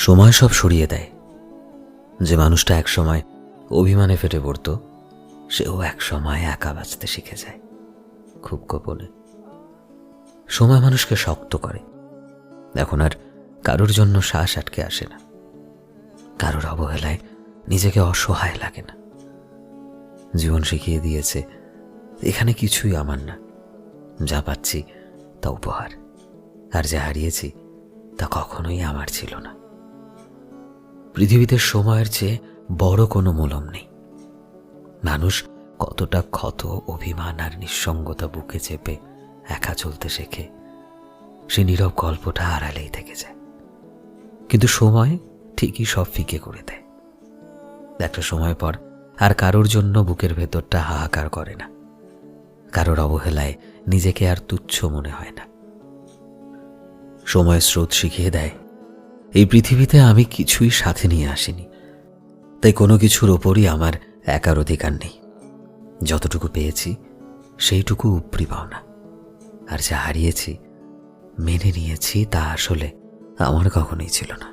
সময় সব সরিয়ে দেয়। যে মানুষটা একসময় অভিমানে ফেটে পড়ত, সেও একসময় একা বাঁচতে শিখে যায়, খুব গোপনে। সময় মানুষকে শক্ত করে। এখন আর কারোর জন্য শ্বাস আটকে আসে না, কারোর অবহেলায় নিজেকে অসহায় লাগে না। জীবন শিখিয়ে দিয়েছে এখানে কিছুই আমার না, যা পাচ্ছি তা উপহার, আর যা হারিয়েছি তা কখনোই আমার ছিল না। পৃথিবীতে সময়ের চেয়ে বড় কোনো মূলম নেই। মানুষ কতটা ক্ষত, অভিমান আর নিঃসঙ্গতা বুকে চেপে একা চলতে শেখে, সে নীরব গল্পটা আড়ালেই থেকে যায়। কিন্তু সময় ঠিকই সব ফিকে করে দেয়। একটা সময় পর আর কারোর জন্য বুকের ভেতরটা হাহাকার করে না, কারোর অবহেলায় নিজেকে আর তুচ্ছ মনে হয় না। সময় স্রোত শিখিয়ে দেয় এই পৃথিবীতে আমি কিছুই সাথে নিয়ে আসিনি, তাই কোনো কিছুর ওপরই আমার একার অধিকার নেই। যতটুকু পেয়েছি সেইটুকু উপরি পাওনা, আর যা হারিয়েছি মেনে নিয়েছি তা আসলে আমার কখনোই ছিল না।